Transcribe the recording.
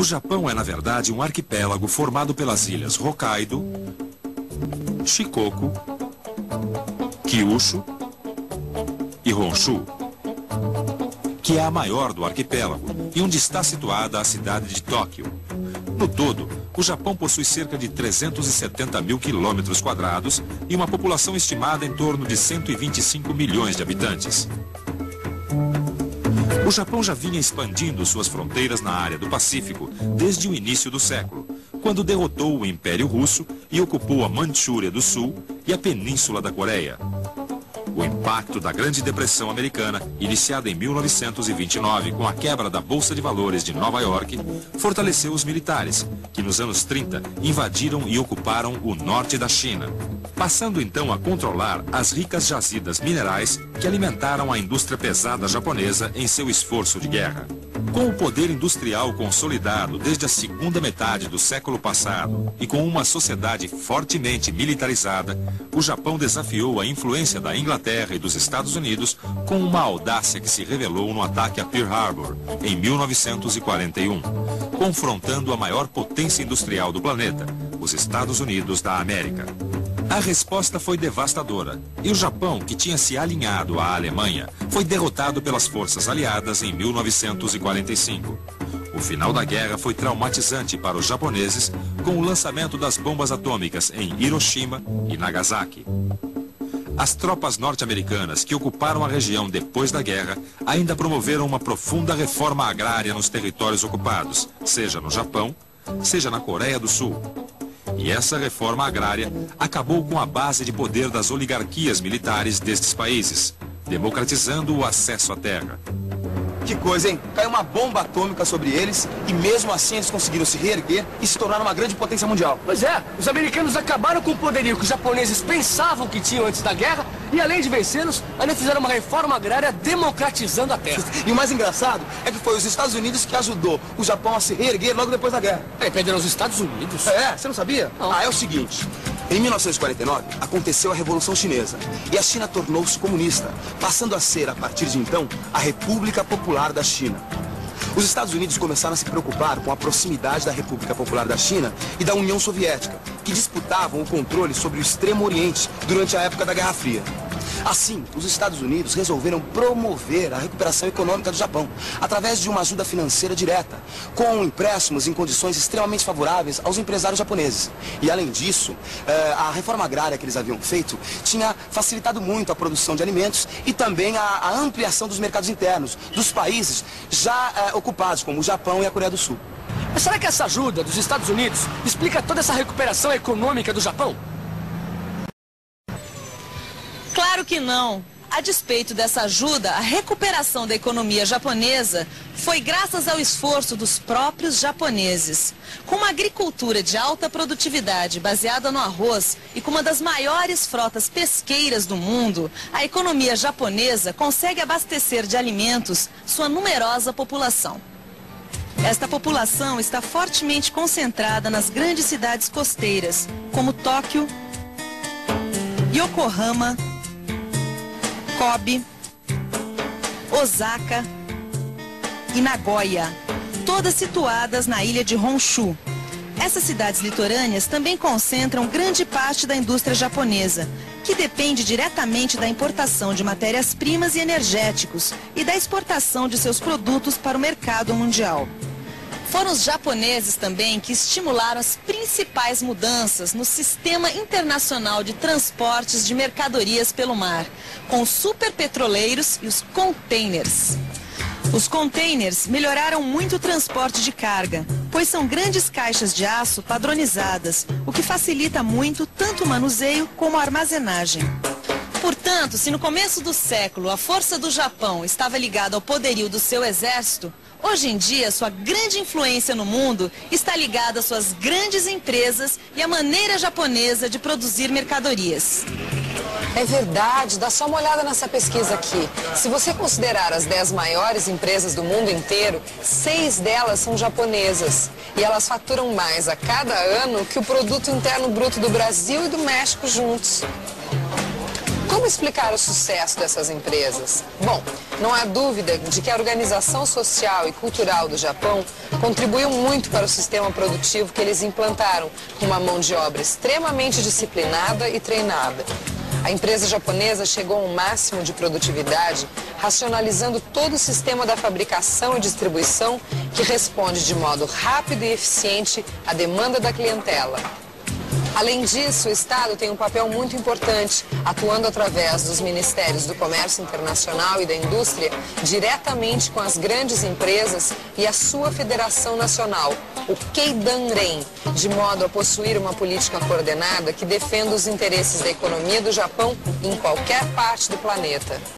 Japão é, na verdade, um arquipélago formado pelas ilhas Hokkaido, Shikoku, Kyushu e Honshu, que é a maior do arquipélago e onde está situada a cidade de Tóquio. No todo, o Japão possui cerca de 370 mil quilômetros quadrados e uma população estimada em torno de 125 milhões de habitantes. O Japão já vinha expandindo suas fronteiras na área do Pacífico desde o início do século, quando derrotou o Império Russo e ocupou a Manchúria do Sul e a Península da Coreia. O impacto da Grande Depressão Americana, iniciada em 1929 com a quebra da Bolsa de Valores de Nova York, fortaleceu os militares, que nos anos 30 invadiram e ocuparam o norte da China, passando então a controlar as ricas jazidas minerais que alimentaram a indústria pesada japonesa em seu esforço de guerra. Com o poder industrial consolidado desde a segunda metade do século passado e com uma sociedade fortemente militarizada, o Japão desafiou a influência da Inglaterra e dos Estados Unidos com uma audácia que se revelou no ataque a Pearl Harbor, em 1941, confrontando a maior potência industrial do planeta, os Estados Unidos da América. A resposta foi devastadora, e o Japão, que tinha se alinhado à Alemanha, foi derrotado pelas forças aliadas em 1945. O final da guerra foi traumatizante para os japoneses, com o lançamento das bombas atômicas em Hiroshima e Nagasaki. As tropas norte-americanas que ocuparam a região depois da guerra ainda promoveram uma profunda reforma agrária nos territórios ocupados, seja no Japão, seja na Coreia do Sul. E essa reforma agrária acabou com a base de poder das oligarquias militares destes países, democratizando o acesso à terra. Que coisa, hein? Caiu uma bomba atômica sobre eles e mesmo assim eles conseguiram se reerguer e se tornar uma grande potência mundial. Pois é, os americanos acabaram com o poderio que os japoneses pensavam que tinham antes da guerra e além de vencê-los, ainda fizeram uma reforma agrária democratizando a terra. E o mais engraçado é que foi os Estados Unidos que ajudou o Japão a se reerguer logo depois da guerra. Perderam os Estados Unidos? É, você não sabia? Não. É o seguinte. Em 1949, aconteceu a Revolução Chinesa e a China tornou-se comunista, passando a ser, a partir de então, a República Popular da China. Os Estados Unidos começaram a se preocupar com a proximidade da República Popular da China e da União Soviética, que disputavam o controle sobre o Extremo Oriente durante a época da Guerra Fria. Assim, os Estados Unidos resolveram promover a recuperação econômica do Japão através de uma ajuda financeira direta, com empréstimos em condições extremamente favoráveis aos empresários japoneses. E além disso, a reforma agrária que eles haviam feito tinha facilitado muito a produção de alimentos e também a ampliação dos mercados internos dos países já ocupados, como o Japão e a Coreia do Sul. Mas será que essa ajuda dos Estados Unidos explica toda essa recuperação econômica do Japão? Claro que não. A despeito dessa ajuda, a recuperação da economia japonesa foi graças ao esforço dos próprios japoneses. Com uma agricultura de alta produtividade baseada no arroz e com uma das maiores frotas pesqueiras do mundo, a economia japonesa consegue abastecer de alimentos sua numerosa população. Esta população está fortemente concentrada nas grandes cidades costeiras, como Tóquio, Yokohama, Kobe, Osaka e Nagoya, todas situadas na ilha de Honshu. Essas cidades litorâneas também concentram grande parte da indústria japonesa, que depende diretamente da importação de matérias-primas e energéticos e da exportação de seus produtos para o mercado mundial. Foram os japoneses também que estimularam as principais mudanças no sistema internacional de transportes de mercadorias pelo mar, com os superpetroleiros e os containers. Os containers melhoraram muito o transporte de carga, pois são grandes caixas de aço padronizadas, o que facilita muito tanto o manuseio como a armazenagem. Portanto, se no começo do século a força do Japão estava ligada ao poderio do seu exército, hoje em dia sua grande influência no mundo está ligada às suas grandes empresas e à maneira japonesa de produzir mercadorias. É verdade, dá só uma olhada nessa pesquisa aqui. Se você considerar as 10 maiores empresas do mundo inteiro, 6 delas são japonesas. E elas faturam mais a cada ano que o produto interno bruto do Brasil e do México juntos. como explicar o sucesso dessas empresas? Bom, não há dúvida de que a organização social e cultural do Japão contribuiu muito para o sistema produtivo que eles implantaram, com uma mão de obra extremamente disciplinada e treinada. A empresa japonesa chegou a um máximo de produtividade, racionalizando todo o sistema da fabricação e distribuição, que responde de modo rápido e eficiente à demanda da clientela. Além disso, o Estado tem um papel muito importante, atuando através dos Ministérios do Comércio Internacional e da Indústria, diretamente com as grandes empresas e a sua Federação Nacional, o Keidanren, de modo a possuir uma política coordenada que defenda os interesses da economia do Japão em qualquer parte do planeta.